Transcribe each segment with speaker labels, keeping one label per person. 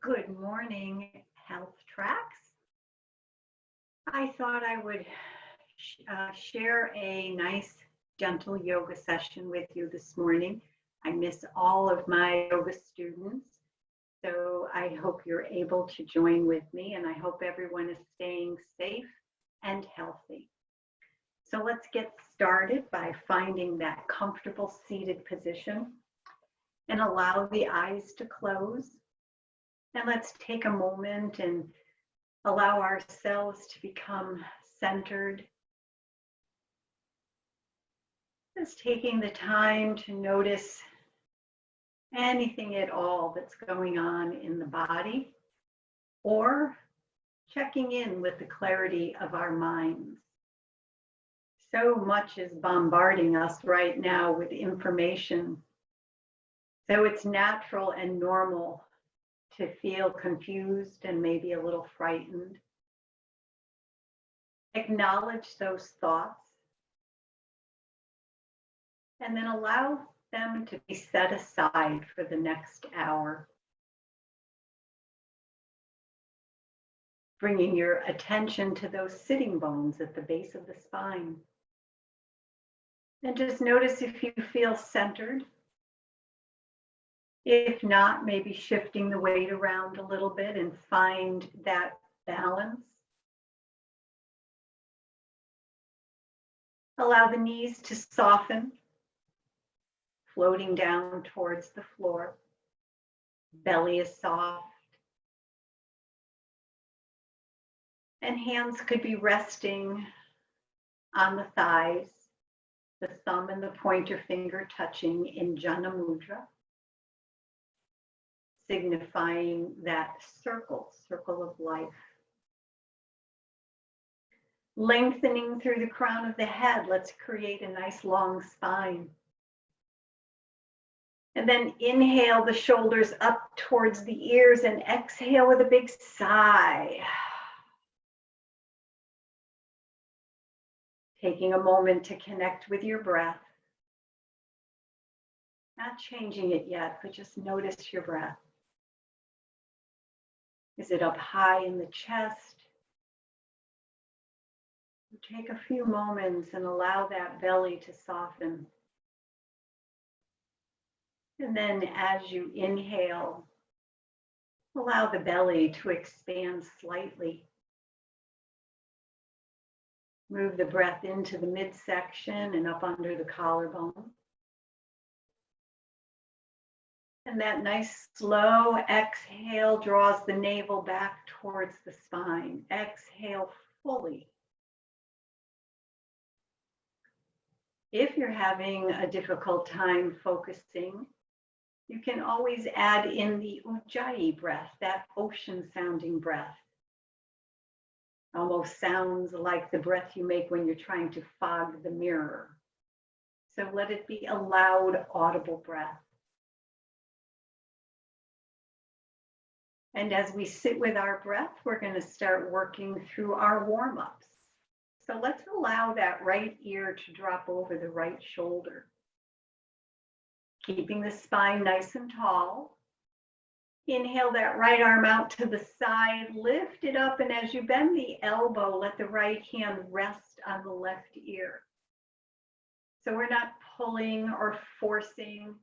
Speaker 1: Good morning, Healthtrax. I thought I would share a nice, gentle yoga session with you this morning. I miss all of my yoga students, so I hope you're able to join with me, and I hope everyone is staying safe and healthy. So let's get started by finding that comfortable seated position and allow the eyes to close. And let's take a moment and allow ourselves to become centered. Just taking the time to notice anything at all that's going on in the body, or checking in with the clarity of our minds. So much is bombarding us right now with information. So it's natural and normal to feel confused and maybe a little frightened. Acknowledge those thoughts and then allow them to be set aside for the next hour. Bringing your attention to those sitting bones at the base of the spine. And just notice if you feel centered. If not, maybe shifting the weight around a little bit and find that balance. Allow the knees to soften, floating down towards the floor. Belly is soft. And hands could be resting on the thighs, the thumb and the pointer finger touching in Jana Mudra, signifying that circle of life. Lengthening through the crown of the head, let's create a nice long spine. And then inhale the shoulders up towards the ears and exhale with a big sigh. Taking a moment to connect with your breath. Not changing it yet, but just notice your breath. Is it up high in the chest? Take a few moments and allow that belly to soften. And then as you inhale, allow the belly to expand slightly. Move the breath into the midsection and up under the collarbone. And that nice slow exhale draws the navel back towards the spine. Exhale fully. If you're having a difficult time focusing, you can always add in the Ujjayi breath, that ocean sounding breath. Almost sounds like the breath you make when you're trying to fog the mirror. So let it be a loud, audible breath. And as we sit with our breath, we're going to start working through our warm-ups. So let's allow that right ear to drop over the right shoulder. Keeping the spine nice and tall. Inhale that right arm out to the side, lift it up, and as you bend the elbow, let the right hand rest on the left ear. So we're not pulling or forcing.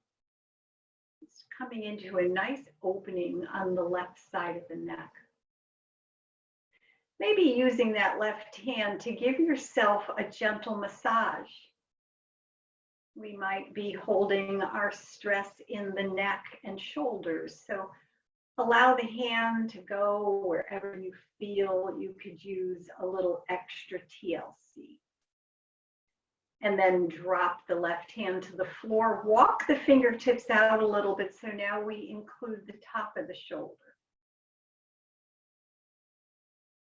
Speaker 1: It's coming into a nice opening on the left side of the neck. Maybe using that left hand to give yourself a gentle massage. We might be holding our stress in the neck and shoulders. So allow the hand to go wherever you feel you could use a little extra TLC. And then drop the left hand to the floor. Walk the fingertips out a little bit. So now we include the top of the shoulder.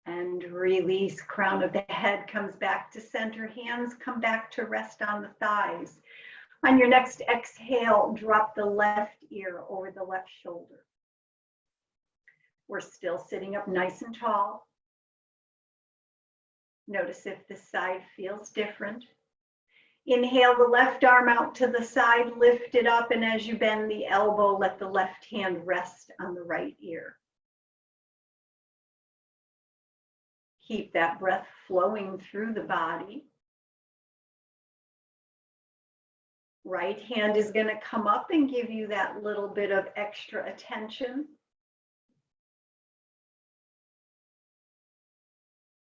Speaker 1: And release, crown of the head comes back to center. Hands come back to rest on the thighs. On your next exhale, drop the left ear over the left shoulder. We're still sitting up nice and tall. Notice if the side feels different. Inhale the left arm out to the side, lift it up, and as you bend the elbow, let the left hand rest on the right ear. Keep that breath flowing through the body. Right hand is going to come up and give you that little bit of extra attention.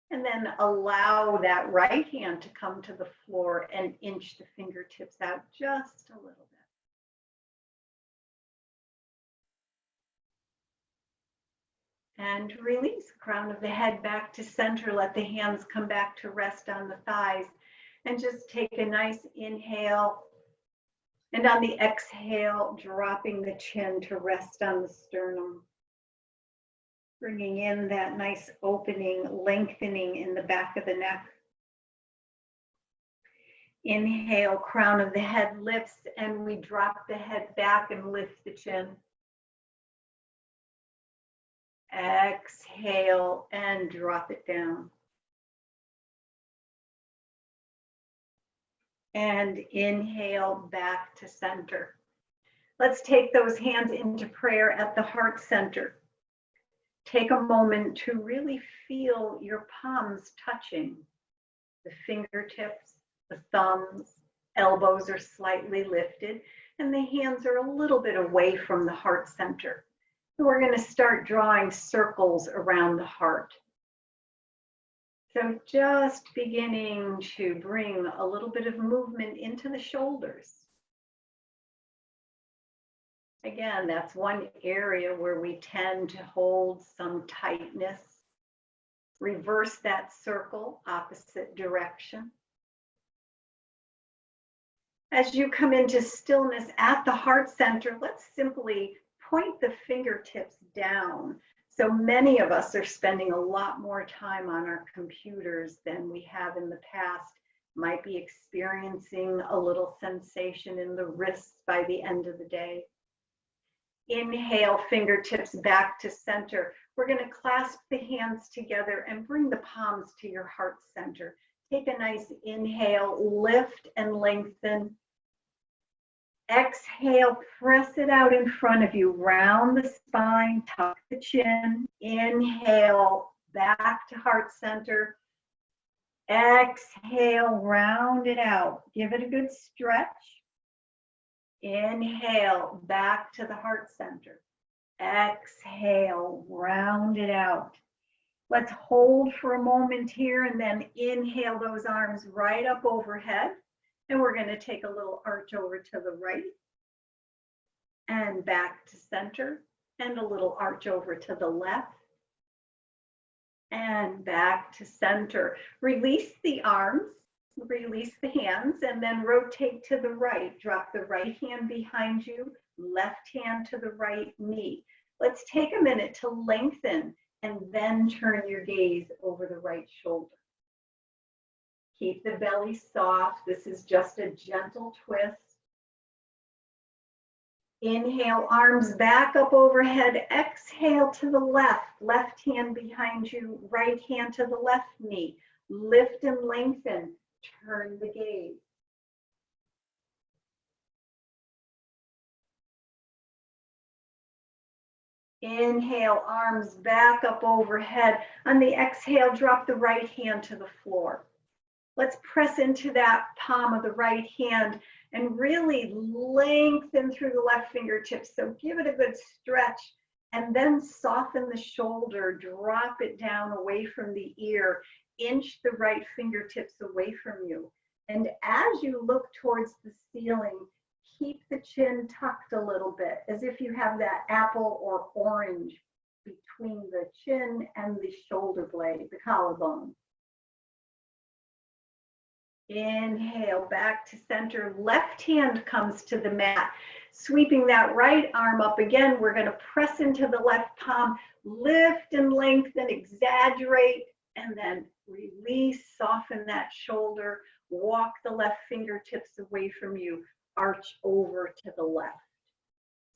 Speaker 1: And then allow that right hand to come to the floor and inch the fingertips out just a little bit. And release, crown of the head back to center. Let the hands come back to rest on the thighs. And just take a nice inhale. And on the exhale, dropping the chin to rest on the sternum. Bringing in that nice opening, lengthening in the back of the neck. Inhale, crown of the head lifts, and we drop the head back and lift the chin. Exhale and drop it down. And inhale back to center. Let's take those hands into prayer at the heart center. Take a moment to really feel your palms touching. The fingertips, the thumbs, elbows are slightly lifted, and the hands are a little bit away from the heart center. And we're going to start drawing circles around the heart. So just beginning to bring a little bit of movement into the shoulders. Again, that's one area where we tend to hold some tightness. Reverse that circle, opposite direction. As you come into stillness at the heart center, let's simply point the fingertips down. So many of us are spending a lot more time on our computers than we have in the past. Might be experiencing a little sensation in the wrists by the end of the day. Inhale, fingertips back to center. We're going to clasp the hands together and bring the palms to your heart center. Take a nice inhale, lift and lengthen. Exhale, press it out in front of you, round the spine, tuck the chin. Inhale, back to heart center. Exhale, round it out. Give it a good stretch. Inhale, back to the heart center. Exhale, round it out. Let's hold for a moment here and then inhale those arms right up overhead. And we're going to take a little arch over to the right and back to center, and a little arch over to the left and back to center. Release the arms, release the hands, and then rotate to the right. Drop the right hand behind you, left hand to the right knee. Let's take a minute to lengthen and then turn your gaze over the right shoulder. Keep the belly soft. This is just a gentle twist. Inhale, arms back up overhead. Exhale to the left. Left hand behind you, right hand to the left knee. Lift and lengthen. Turn the gaze. Inhale, arms back up overhead. On the exhale, drop the right hand to the floor. Let's press into that palm of the right hand and really lengthen through the left fingertips. So give it a good stretch and then soften the shoulder, drop it down away from the ear, inch the right fingertips away from you. And as you look towards the ceiling, keep the chin tucked a little bit, as if you have that apple or orange between the chin and the shoulder blade, the collarbone. Inhale, back to center. Left hand comes to the mat. Sweeping that right arm up again, we're going to press into the left palm, lift and lengthen, exaggerate, and then release, soften that shoulder, walk the left fingertips away from you, arch over to the left.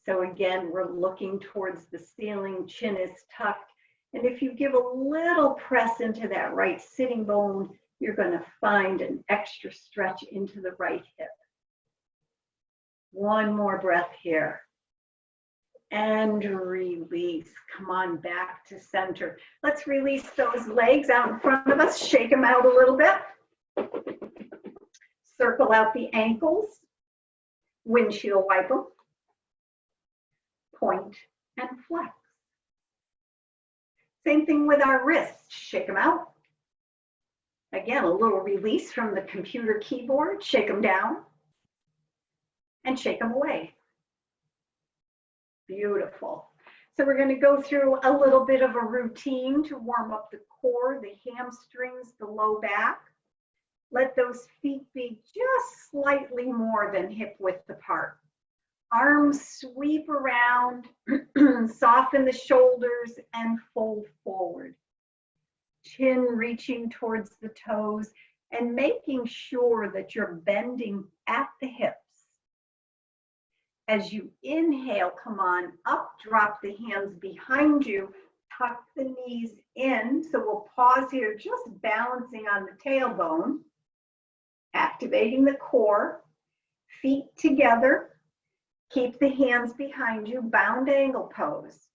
Speaker 1: So again, we're looking towards the ceiling, chin is tucked, and if you give a little press into that right sitting bone, you're going to find an extra stretch into the right hip. One more breath here. and release. Come on back to center. Let's release those legs out in front of us. Shake them out a little bit. Circle out the ankles. Windshield wipe them. Point and flex. Same thing with our wrists. Shake them out. Again, a little release from the computer keyboard. Shake them down and shake them away. Beautiful. So we're going to go through a little bit of a routine to warm up the core, the hamstrings, the low back. Let those feet be just slightly more than hip width apart. Arms sweep around, soften the shoulders and fold forward. Chin reaching towards the toes and making sure that you're bending at the hips. As you inhale, come on up, drop the hands behind you, tuck the knees in. So we'll pause here, just balancing on the tailbone, activating the core, feet together. Keep the hands behind you, bound angle pose.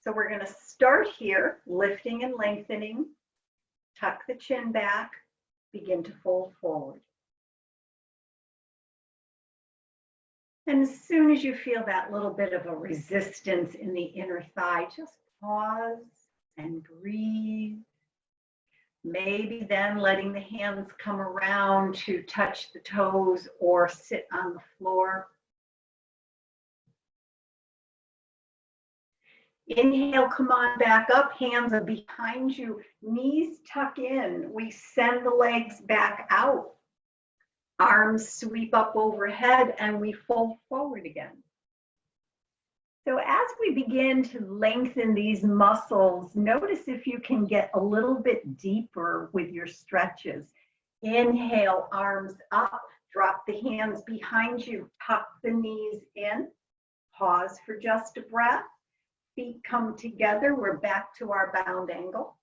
Speaker 1: So we're going to start here, lifting and lengthening. Tuck the chin back, begin to fold forward. And as soon as you feel that little bit of a resistance in the inner thigh, just pause and breathe. Maybe then letting the hands come around to touch the toes or sit on the floor. Inhale, come on back up, hands are behind you, knees tuck in. We send the legs back out. Arms sweep up overhead and we fold forward again. So as we begin to lengthen these muscles, notice if you can get a little bit deeper with your stretches. Inhale, arms up, drop the hands behind you, tuck the knees in, pause for just a breath. Feet come together, we're back to our bound angle.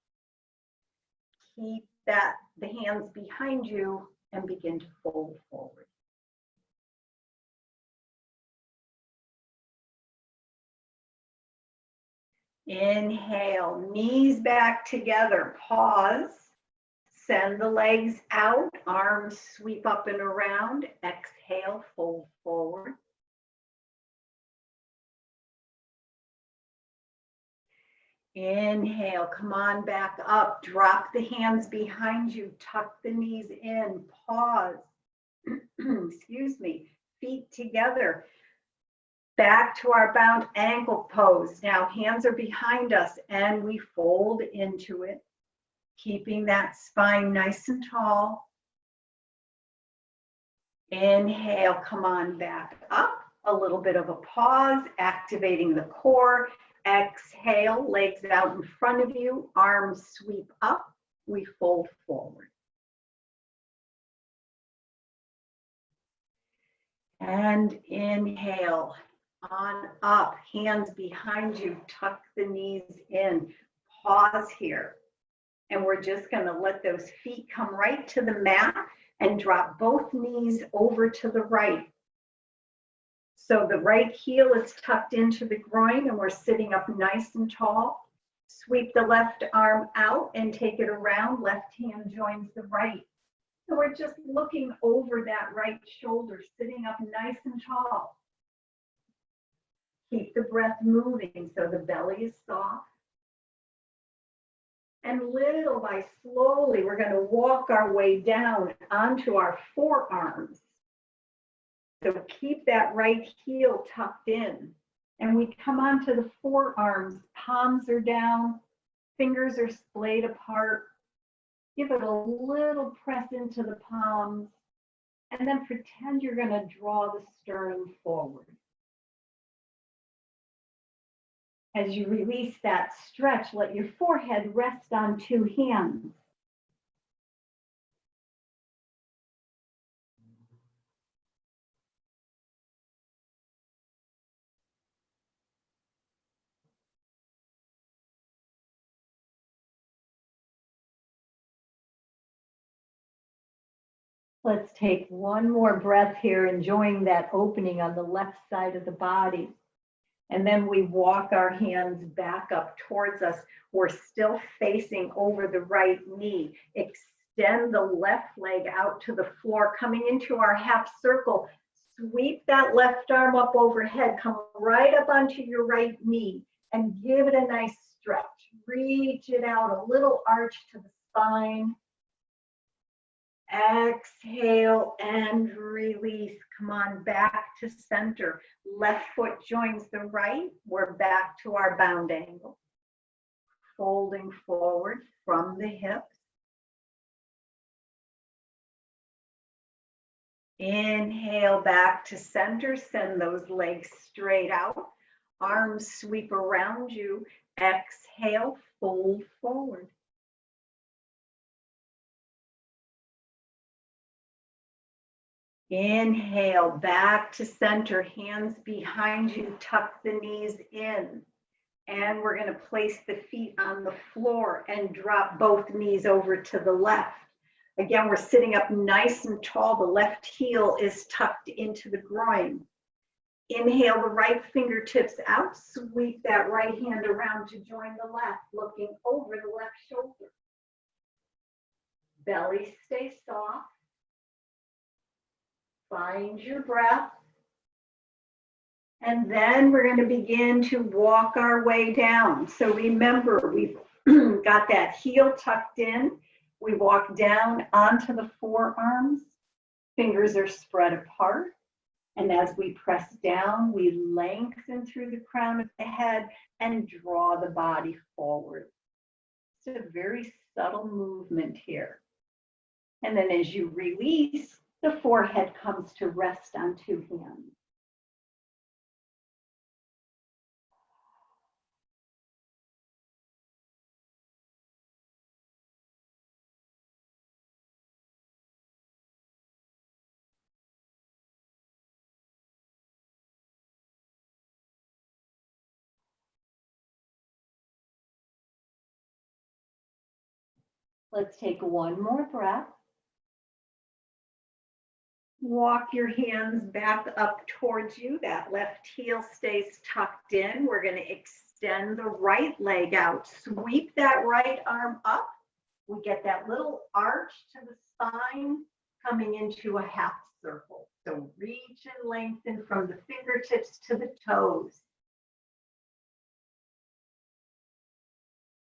Speaker 1: Keep the hands behind you and begin to fold forward. Inhale, knees back together, pause. Send the legs out, arms sweep up and around. Exhale, fold forward. Inhale, come on back up, drop the hands behind you, tuck the knees in, pause. Excuse me, feet together. Back to our bound ankle pose. Now hands are behind us and we fold into it, keeping that spine nice and tall. Inhale, come on back up. A little bit of a pause, activating the core. Exhale, legs out in front of you, arms sweep up, we fold forward. And inhale, on up, hands behind you, tuck the knees in, pause here. And we're just gonna let those feet come right to the mat and drop both knees over to the right. So the right heel is tucked into the groin and we're sitting up nice and tall. Sweep the left arm out and take it around. Left hand joins the right. So we're just looking over that right shoulder, sitting up nice and tall. Keep the breath moving so the belly is soft. And little by slowly, we're going to walk our way down onto our forearms. So keep that right heel tucked in. And we come onto the forearms, palms are down, fingers are splayed apart. Give it a little press into the palms, and then pretend you're going to draw the sternum forward. As you release that stretch, let your forehead rest on two hands. Let's take one more breath here, enjoying that opening on the left side of the body. And then we walk our hands back up towards us. We're still facing over the right knee. Extend the left leg out to the floor, coming into our half circle. Sweep that left arm up overhead. Come right up onto your right knee and give it a nice stretch. Reach it out, a little arch to the spine. Exhale and release. Come on back to center. Left foot joins the right. We're back to our bound angle. Folding forward from the hips. Inhale back to center. Send those legs straight out. Arms sweep around you. Exhale, fold forward. Inhale, back to center, hands behind you, tuck the knees in. And we're going to place the feet on the floor and drop both knees over to the left. Again, we're sitting up nice and tall. The left heel is tucked into the groin. Inhale the right fingertips out. Sweep that right hand around to join the left, looking over the left shoulder. Belly stays soft. Find your breath. And then we're going to begin to walk our way down. So remember, we've got that heel tucked in. We walk down onto the forearms. Fingers are spread apart. And as we press down, we lengthen through the crown of the head and draw the body forward. It's a very subtle movement here. And then as you release, the forehead comes to rest on two hands. Let's take one more breath. Walk your hands back up towards you. That left heel stays tucked in. We're going to extend the right leg out. Sweep that right arm up. We get that little arch to the spine coming into a half circle. So reach and lengthen from the fingertips to the toes.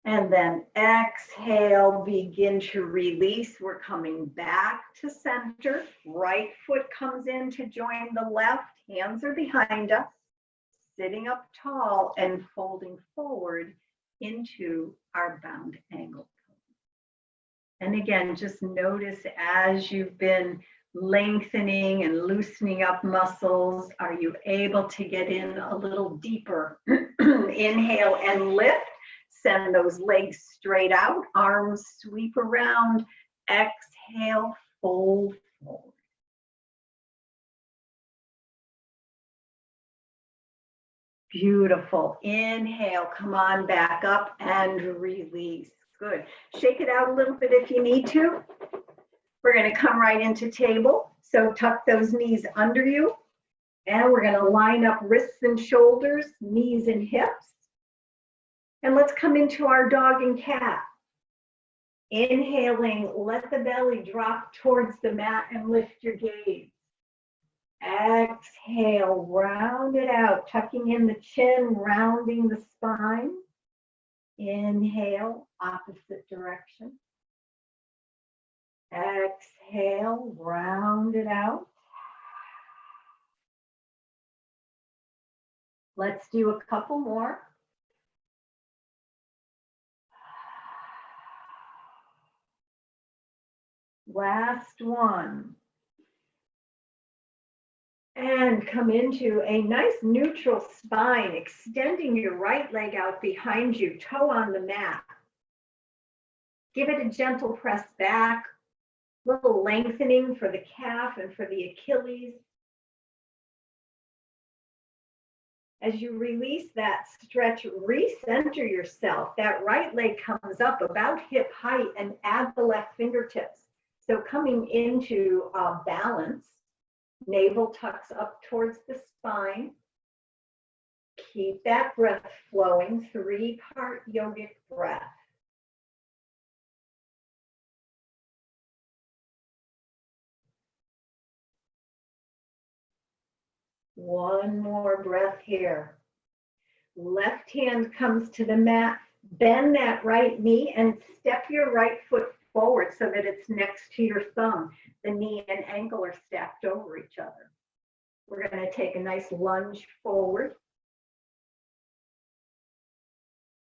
Speaker 1: And then exhale, begin to release. We're coming back to center. Right foot comes in to join the left. Hands are behind us. Sitting up tall and folding forward into our bound angle. And again, just notice as you've been lengthening and loosening up muscles, are you able to get in a little deeper? Inhale and lift. Send those legs straight out, arms sweep around, exhale, fold forward. Beautiful. Inhale, come on back up and release. Good. Shake it out a little bit if you need to. We're going to come right into table. So tuck those knees under you. And we're going to line up wrists and shoulders, knees and hips. And let's come into our dog and cat. Inhaling, let the belly drop towards the mat and lift your gaze. Exhale, round it out, tucking in the chin, rounding the spine. Inhale, opposite direction. Exhale, round it out. Let's do a couple more. Last one. And come into a nice neutral spine, extending your right leg out behind you, toe on the mat. Give it a gentle press back, little lengthening for the calf and for the Achilles. As you release that stretch, recenter yourself. That right leg comes up about hip height and add the left fingertips. So coming into balance, navel tucks up towards the spine. keep that breath flowing, 3-part yogic breath. One more breath here. Left hand comes to the mat. Bend that right knee and step your right foot forward so that it's next to your thumb. The knee and ankle are stacked over each other. We're going to take a nice lunge forward.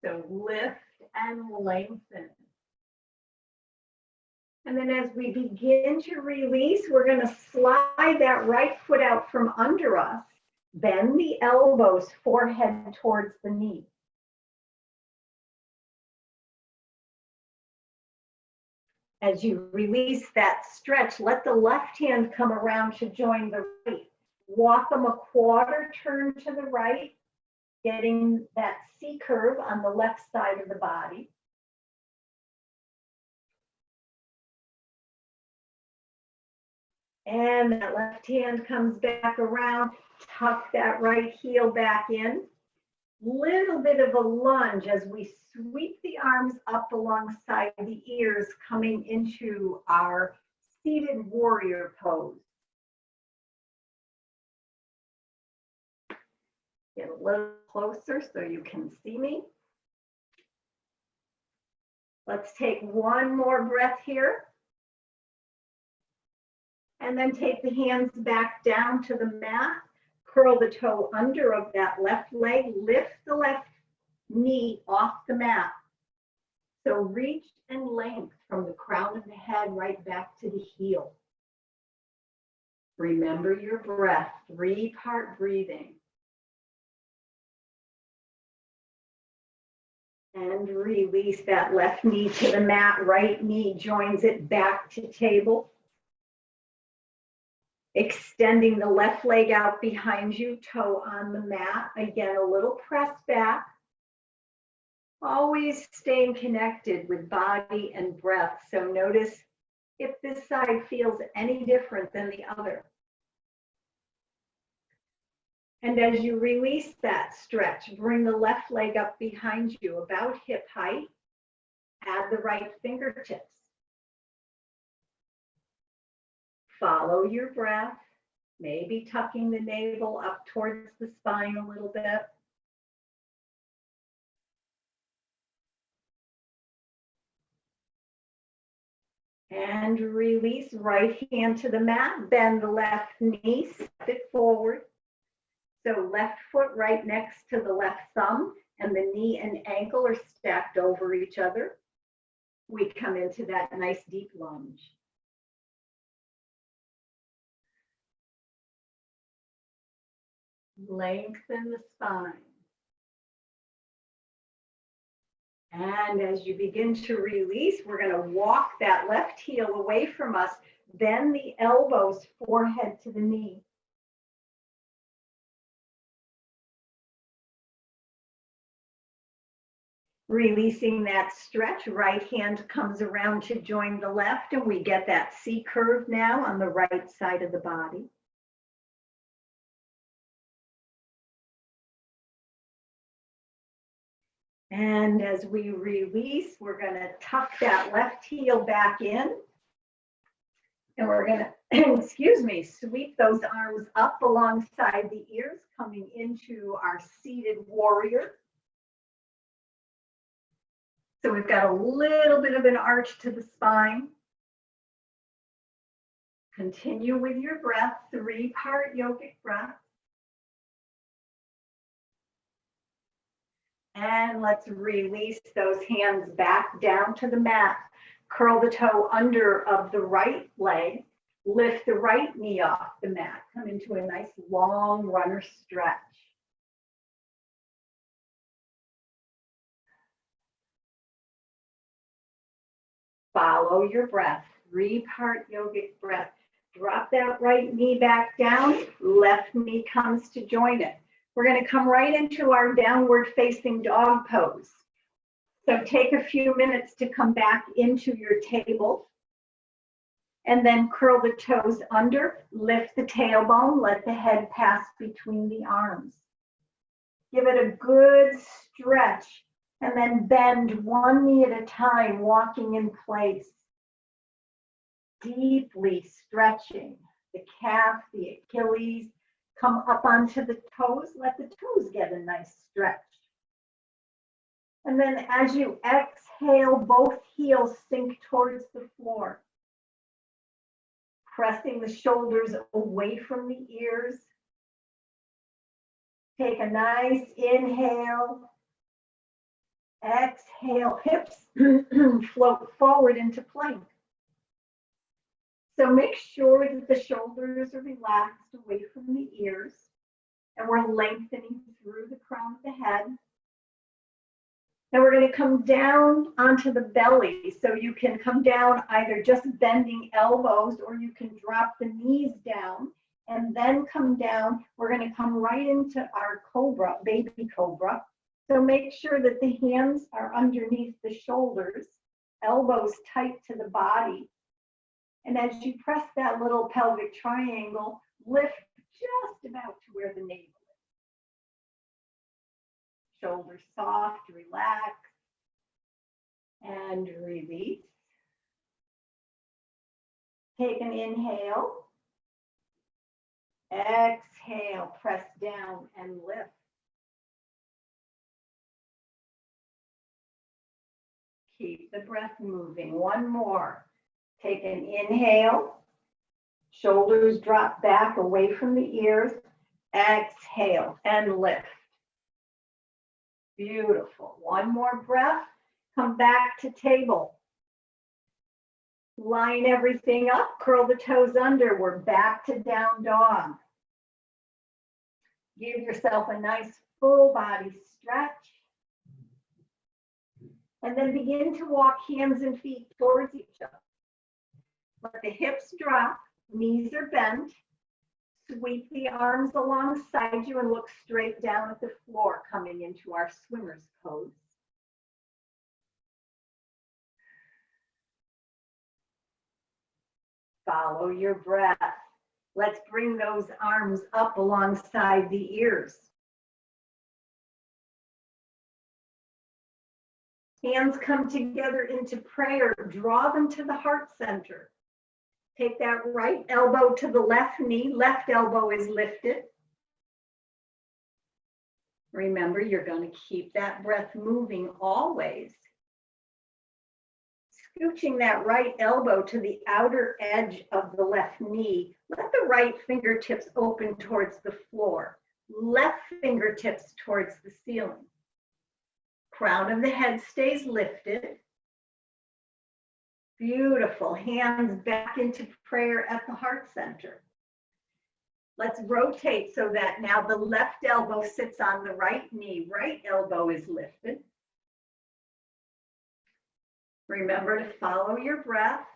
Speaker 1: So lift and lengthen. And then as we begin to release, we're going to slide that right foot out from under us. Bend the elbows, forehead towards the knee. As you release that stretch, let the left hand come around to join the right. Walk them a quarter turn to the right, getting that C curve on the left side of the body. And that left hand comes back around, tuck that right heel back in. Little bit of a lunge as we sweep the arms up alongside the ears, coming into our seated warrior pose. Get a little closer so you can see me. Let's take one more breath here. And then take the hands back down to the mat. Curl the toe under of that left leg. Lift the left knee off the mat. So reach and length from the crown of the head right back to the heel. Remember your breath, 3-part breathing. And release that left knee to the mat. Right knee joins it back to table. Extending the left leg out behind you, toe on the mat. Again, a little press back. Always staying connected with body and breath. So notice if this side feels any different than the other. And as you release that stretch, bring the left leg up behind you, about hip height. Add the right fingertips. Follow your breath, maybe tucking the navel up towards the spine a little bit. And release, right hand to the mat, bend the left knee, step it forward. So left foot right next to the left thumb, and the knee and ankle are stacked over each other. We come into that nice deep lunge. Lengthen the spine. And as you begin to release, we're going to walk that left heel away from us, bend the elbows, forehead to the knee. Releasing that stretch, right hand comes around to join the left, and we get that C curve now on the right side of the body. And as we release, we're going to tuck that left heel back in. And we're going to, excuse me, sweep those arms up alongside the ears, coming into our seated warrior. So we've got a little bit of an arch to the spine. Continue with your breath, 3-part yogic breath. And let's release those hands back down to the mat. Curl the toe under of the right leg. Lift the right knee off the mat. Come into a nice long runner stretch. Follow your breath, 3-part yogic breath. Drop that right knee back down. Left knee comes to join it. We're going to come right into our downward facing dog pose. So take a few minutes to come back into your table. And then curl the toes under, lift the tailbone, let the head pass between the arms. Give it a good stretch and then bend one knee at a time, walking in place. Deeply stretching the calf, the Achilles. Come up onto the toes. Let the toes get a nice stretch. And then as you exhale, both heels sink towards the floor. Pressing the shoulders away from the ears. Take a nice inhale. Exhale, hips float forward into plank. So make sure that the shoulders are relaxed away from the ears, and we're lengthening through the crown of the head. Now we're going to come down onto the belly. So you can come down either just bending elbows, or you can drop the knees down and then come down. We're going to come right into our cobra, baby cobra. So make sure that the hands are underneath the shoulders, elbows tight to the body. And as you press that little pelvic triangle, lift just about to where the navel is. Shoulders soft, relax, and release. Take an inhale. Exhale, press down and lift. Keep the breath moving. One more. Take an inhale. Shoulders drop back away from the ears. Exhale and lift. Beautiful. One more breath. Come back to table. Line everything up. Curl the toes under. We're back to down dog. Give yourself a nice full body stretch. And then begin to walk hands and feet towards each other. Let the hips drop, knees are bent. Sweep the arms alongside you and look straight down at the floor, coming into our swimmer's pose. Follow your breath. Let's bring those arms up alongside the ears. Hands come together into prayer. Draw them to the heart center. Take that right elbow to the left knee. Left elbow is lifted. Remember, you're going to keep that breath moving always. Scooching that right elbow to the outer edge of the left knee. Let the right fingertips open towards the floor. Left fingertips towards the ceiling. Crown of the head stays lifted. Beautiful. Hands back into prayer at the heart center. Let's rotate so that now the left elbow sits on the right knee. Right elbow is lifted. Remember to follow your breath.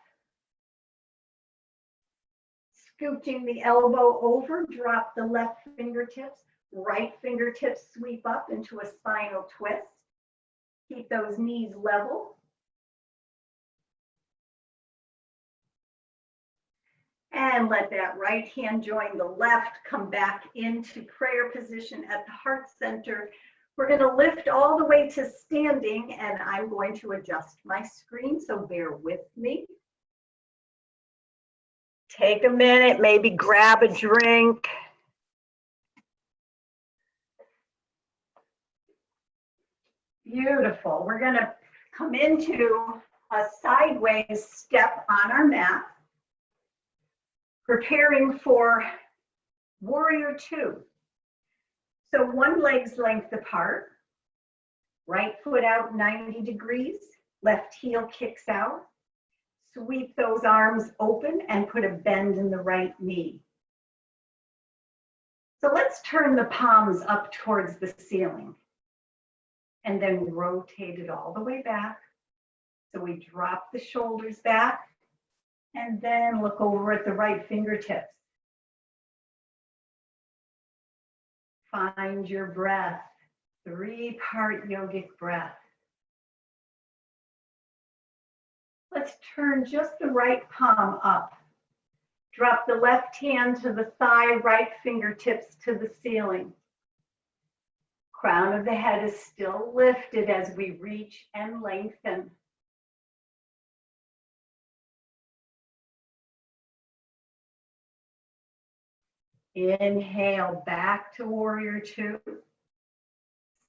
Speaker 1: Scooching the elbow over, drop the left fingertips. Right fingertips sweep up into a spinal twist. Keep those knees level. And let that right hand join the left. Come back into prayer position at the heart center. We're going to lift all the way to standing, and I'm going to adjust my screen, so bear with me. Take a minute, maybe grab a drink. Beautiful. We're going to come into a sideways step on our mat, preparing for warrior two. So one leg's length apart, right foot out 90 degrees, left heel kicks out. Sweep those arms open and put a bend in the right knee. So let's turn the palms up towards the ceiling and then rotate it all the way back. So we drop the shoulders back and then look over at the right fingertips. Find your breath, 3-part yogic breath. Let's turn just the right palm up. Drop the left hand to the thigh, right fingertips to the ceiling. Crown of the head is still lifted as we reach and lengthen. Inhale, back to warrior two.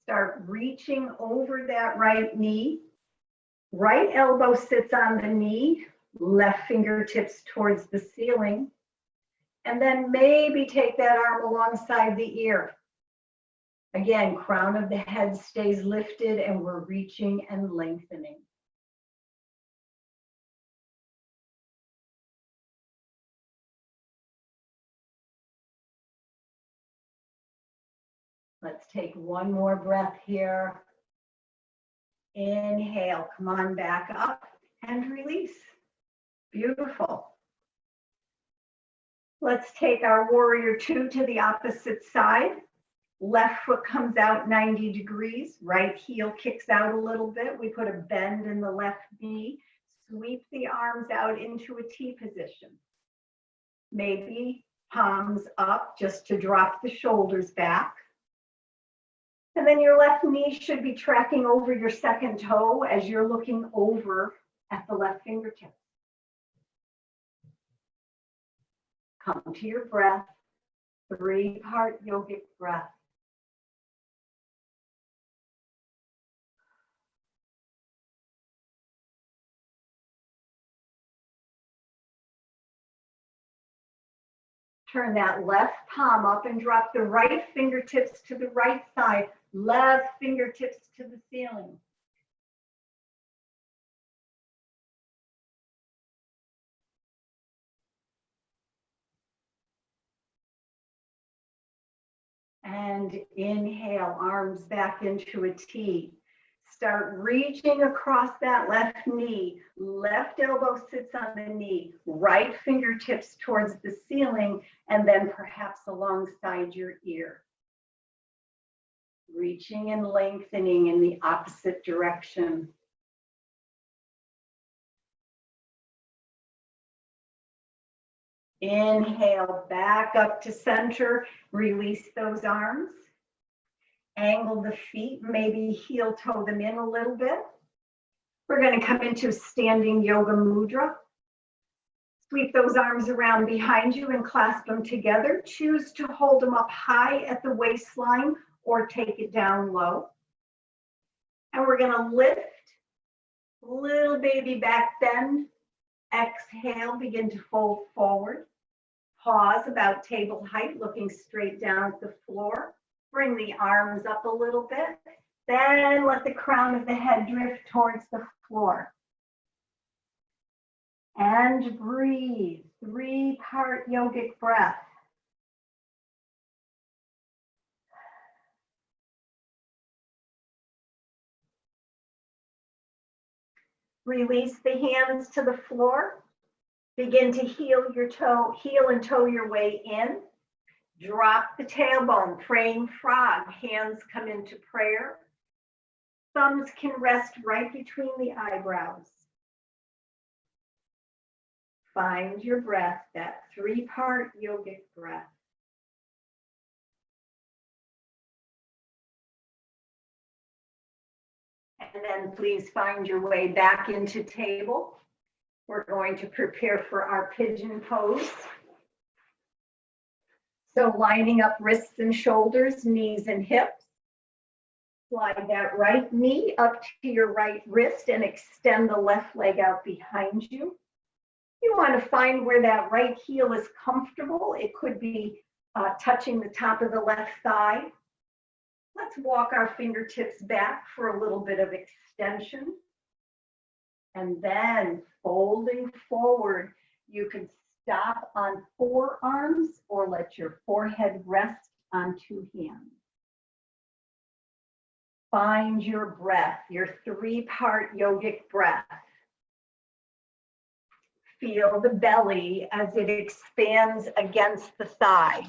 Speaker 1: Start reaching over that right knee. Right elbow sits on the knee, left fingertips towards the ceiling. And then maybe take that arm alongside the ear. Again, crown of the head stays lifted and we're reaching and lengthening. Let's take one more breath here. Inhale, come on back up and release. Beautiful. Let's take our warrior two to the opposite side. Left foot comes out 90 degrees, right heel kicks out a little bit. We put a bend in the left knee, sweep the arms out into a T position. Maybe palms up just to drop the shoulders back. And then your left knee should be tracking over your second toe as you're looking over at the left fingertip. Come to your breath, 3-part yogic breath. Turn that left palm up and drop the right fingertips to the right side, left fingertips to the ceiling. And inhale, arms back into a T. Start reaching across that left knee. Left elbow sits on the knee. Right fingertips towards the ceiling, and then perhaps alongside your ear. Reaching and lengthening in the opposite direction. Inhale, back up to center. Release those arms. Angle the feet, maybe heel toe them in a little bit. We're going to come into standing yoga mudra. Sweep those arms around behind you and clasp them together. Choose to hold them up high at the waistline or take it down low. And we're going to lift, little baby back bend. Exhale, begin to fold forward. Pause about table height, looking straight down at the floor. Bring the arms up a little bit. Then let the crown of the head drift towards the floor. And breathe. 3-part yogic breath. Release the hands to the floor. Begin to heel and toe your way in. Drop the tailbone, praying frog. Hands come into prayer. Thumbs can rest right between the eyebrows. Find your breath, that 3-part yogic breath. And then please find your way back into table. We're going to prepare for our pigeon pose. So lining up wrists and shoulders, knees and hips. Slide that right knee up to your right wrist and extend the left leg out behind you. You want to find where that right heel is comfortable. It could be touching the top of the left thigh. Let's walk our fingertips back for a little bit of extension. And then folding forward, you can stop on forearms or let your forehead rest on 2 hands. Find your breath, your 3-part yogic breath. Feel the belly as it expands against the thigh.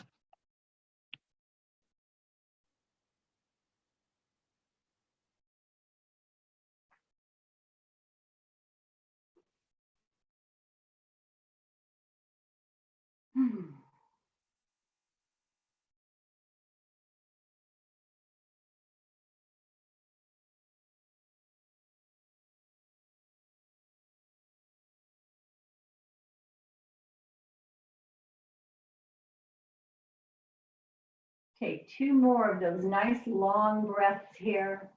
Speaker 1: take 2 more of those nice long breaths here.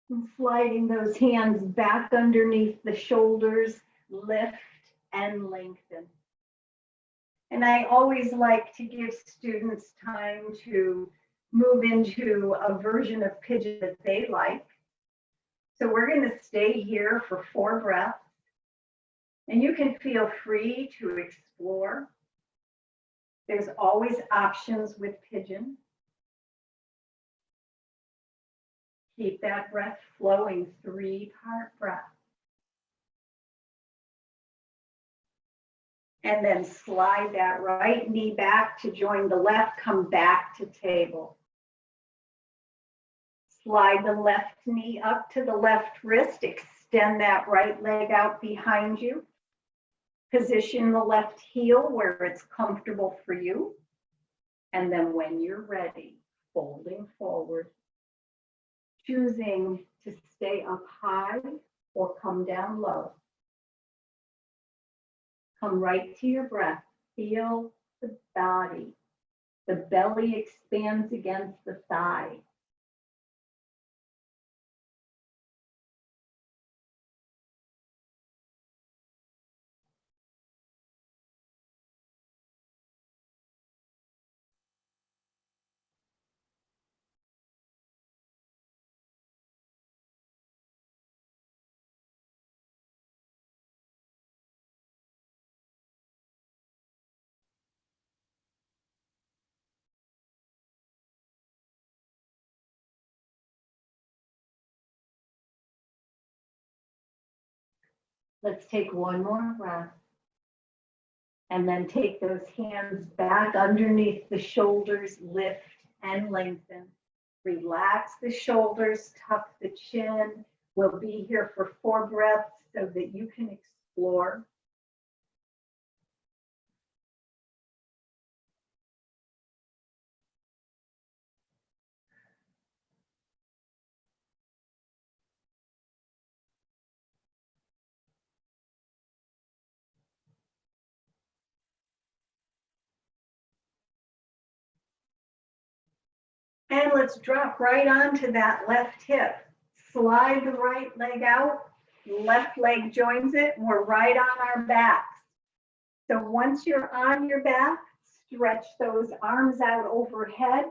Speaker 1: And sliding those hands back underneath the shoulders, lift and lengthen. And I always like to give students time to move into a version of pigeon that they like. So we're going to stay here for 4 breaths. And you can feel free to explore. There's always options with pigeon. Keep that breath flowing, 3-part breath. And then slide that right knee back to join the left, come back to table. Slide the left knee up to the left wrist, extend that right leg out behind you. Position the left heel where it's comfortable for you. And then when you're ready, folding forward, choosing to stay up high or come down low. Come right to your breath. Feel the body. The belly expands against the thigh. Let's take 1 more breath. And then take those hands back underneath the shoulders, lift and lengthen. Relax the shoulders, tuck the chin. We'll be here for 4 breaths so that you can explore. And let's drop right onto that left hip. Slide the right leg out, left leg joins it, and we're right on our backs. So once you're on your back, stretch those arms out overhead.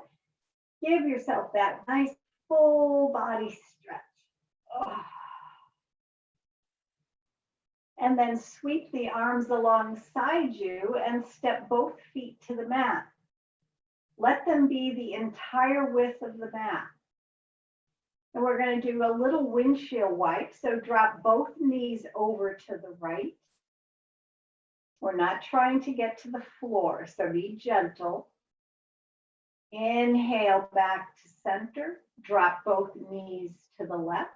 Speaker 1: Give yourself that nice full body stretch. Oh. And then sweep the arms alongside you and step both feet to the mat. Let them be the entire width of the mat. And we're going to do a little windshield wipe. So drop both knees over to the right. We're not trying to get to the floor, so be gentle. Inhale back to center. Drop both knees to the left.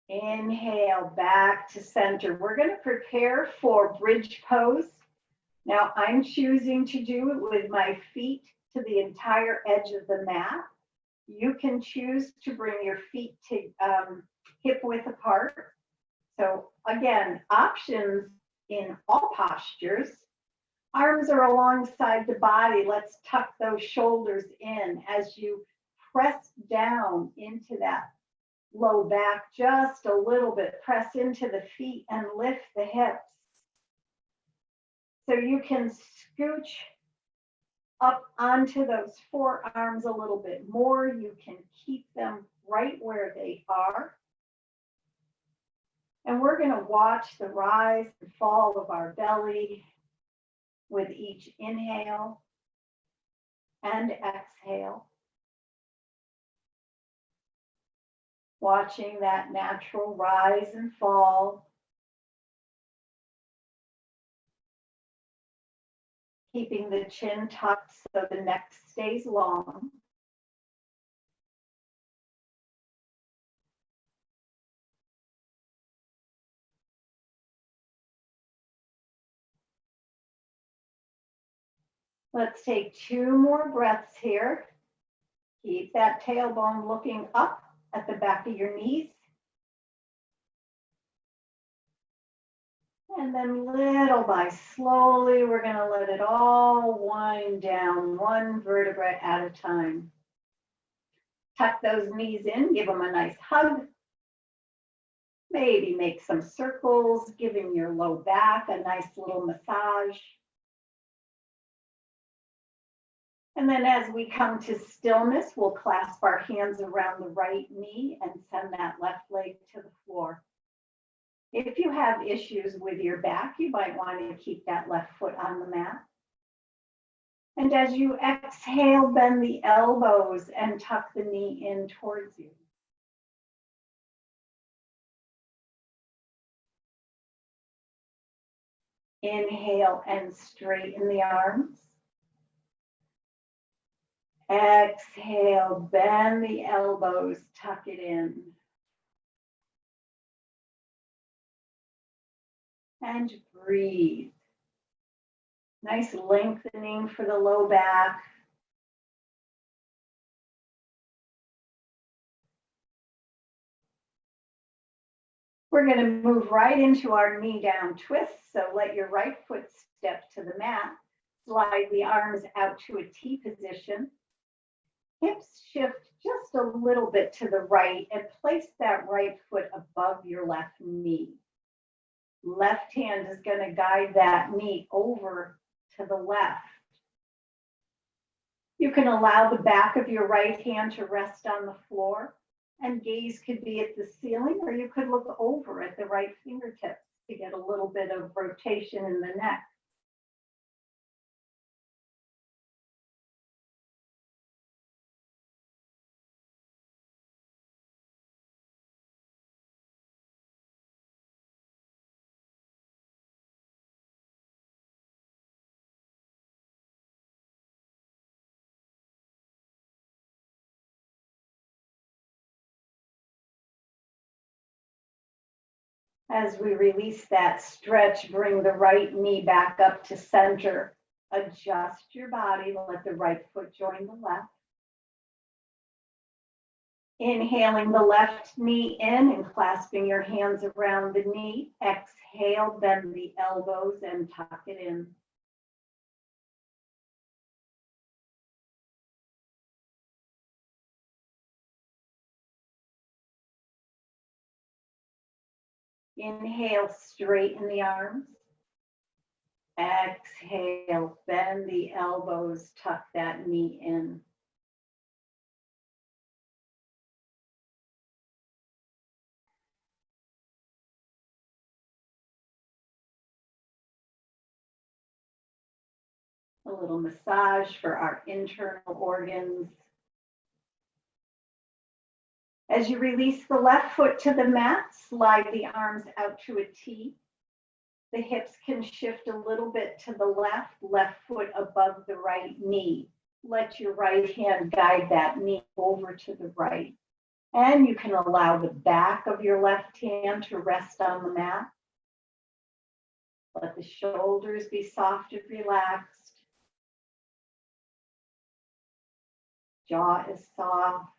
Speaker 1: Inhale back to center. We're going to prepare for bridge pose. Now I'm choosing to do it with my feet to the entire edge of the mat. You can choose to bring your feet to hip width apart. So again, options in all postures. Arms are alongside the body. Let's tuck those shoulders in as you press down into that low back just a little bit. Press into the feet and lift the hips. So you can scooch up onto those forearms a little bit more. You can keep them right where they are. And we're going to watch the rise and fall of our belly with each inhale and exhale. Watching that natural rise and fall. Keeping the chin tucked so the neck stays long. Let's take 2 more breaths here. Keep that tailbone looking up at the back of your knees. And then little by slowly, we're going to let it all wind down, one vertebra at a time. Tuck those knees in, give them a nice hug. Maybe make some circles, giving your low back a nice little massage. And then as we come to stillness, we'll clasp our hands around the right knee and send that left leg to the floor. If you have issues with your back, you might want to keep that left foot on the mat. And as you exhale, bend the elbows and tuck the knee in towards you. Inhale and straighten the arms. Exhale, bend the elbows, tuck it in. And breathe. Nice lengthening for the low back. We're going to move right into our knee down twist. So let your right foot step to the mat. Slide the arms out to a T position. Hips shift just a little bit to the right and place that right foot above your left knee. Left hand is going to guide that knee over to the left. You can allow the back of your right hand to rest on the floor, and gaze could be at the ceiling, or you could look over at the right fingertips to get a little bit of rotation in the neck. As we release that stretch, bring the right knee back up to center. Adjust your body, let the right foot join the left. Inhaling the left knee in and clasping your hands around the knee. Exhale, bend the elbows and tuck it in. Inhale, straighten the arms. Exhale, bend the elbows, tuck that knee in. A little massage for our internal organs. As you release the left foot to the mat, slide the arms out to a T. The hips can shift a little bit to the left, left foot above the right knee. Let your right hand guide that knee over to the right. And you can allow the back of your left hand to rest on the mat. Let the shoulders be soft and relaxed. Jaw is soft.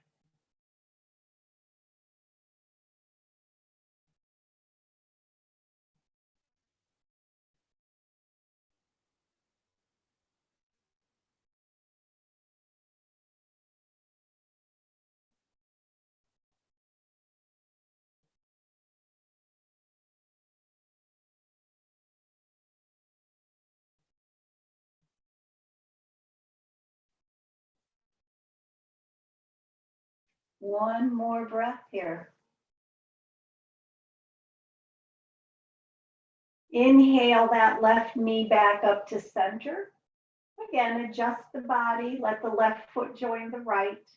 Speaker 1: One more breath here. Inhale that left knee back up to center. Again, adjust the body, let the left foot join the right.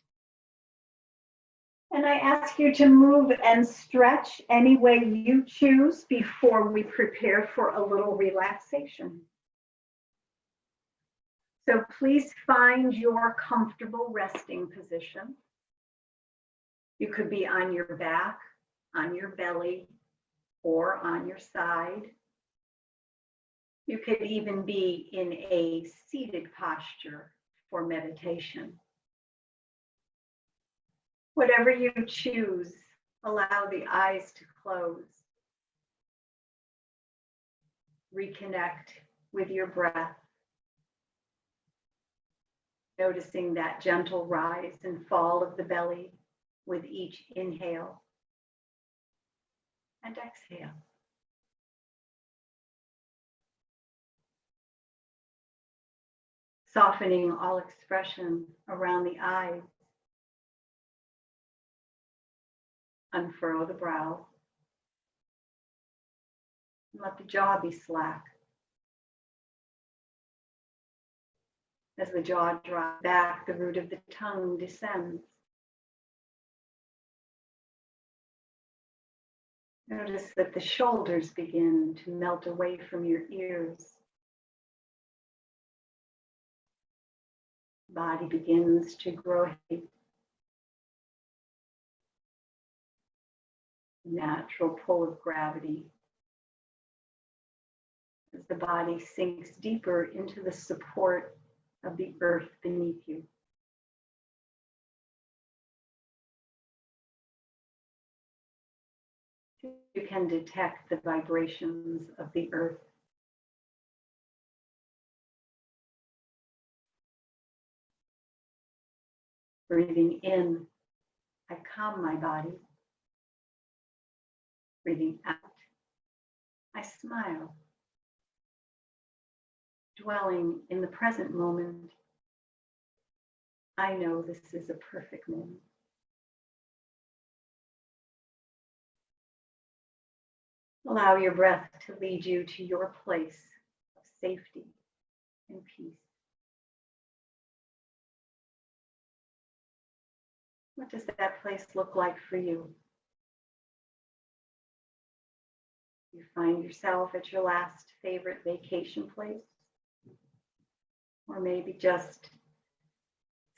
Speaker 1: And I ask you to move and stretch any way you choose before we prepare for a little relaxation. So please find your comfortable resting position. You could be on your back, on your belly, or on your side. You could even be in a seated posture for meditation. Whatever you choose, allow the eyes to close. reconnect with your breath, noticing that gentle rise and fall of the belly with each inhale and exhale. Softening all expression around the eyes. Unfurrow the brow. Let the jaw be slack. As the jaw drops back, the root of the tongue descends. Notice that the shoulders begin to melt away from your ears. Body begins to grow heavy. Natural pull of gravity as the body sinks deeper into the support of the earth beneath you. You can detect the vibrations of the earth. Breathing in, I calm my body. Breathing out, I smile. Dwelling in the present moment, I know this is a perfect moment. Allow your breath to lead you to your place of safety and peace. What does that place look like for you? You find yourself at your last favorite vacation place, or maybe just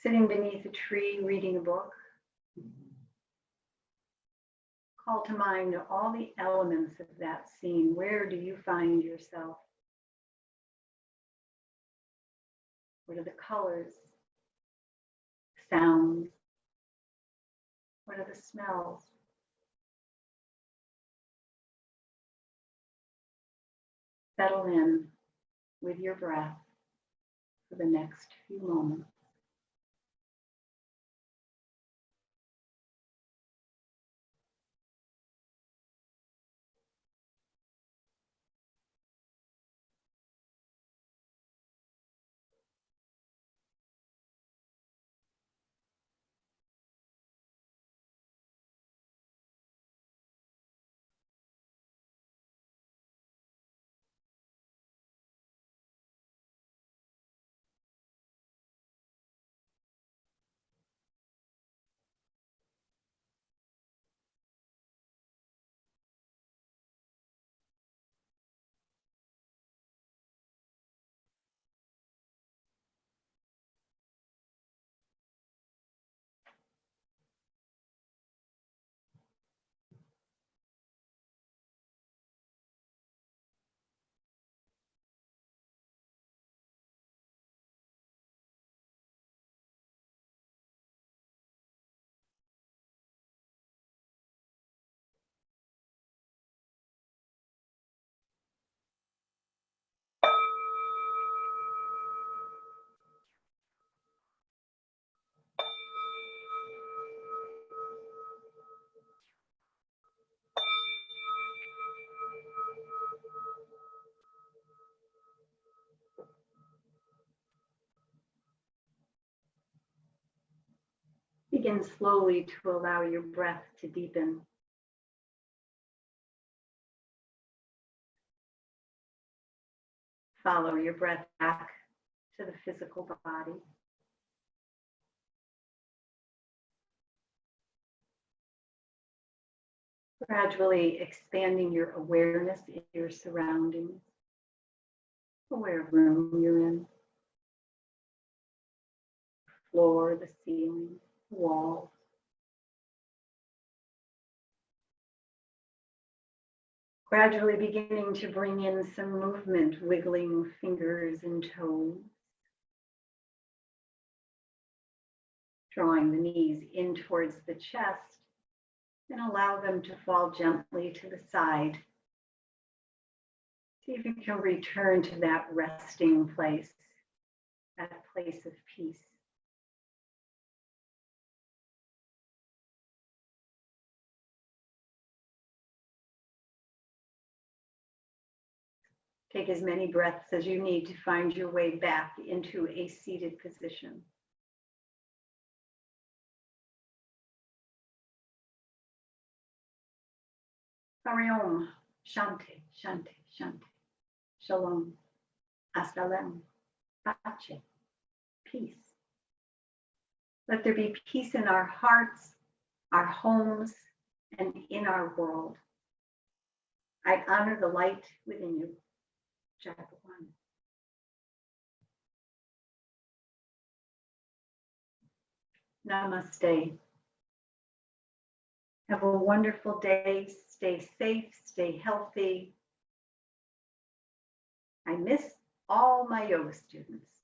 Speaker 1: sitting beneath a tree reading a book. Call to mind all the elements of that scene. Where do you find yourself? What are the colors, sounds? What are the smells? Settle in with your breath for the next few moments. Begin slowly to allow your breath to deepen. Follow your breath back to the physical body. Gradually expanding your awareness in your surroundings. Aware of the room you're in. Floor, the ceiling, walls. Gradually beginning to bring in some movement, wiggling fingers and toes. Drawing the knees in towards the chest and allow them to fall gently to the side. See if you can return to that resting place, that place of peace. Take as many breaths as you need to find your way back into a seated position. Hari Om, Shanti, Shanti, Shanti, Shalom, Assalam, Pace, peace. Let there be peace in our hearts, our homes, and in our world. I honor the light within you. Jagawan. Namaste. Have a wonderful day. Stay safe, stay healthy. I miss all my yoga students.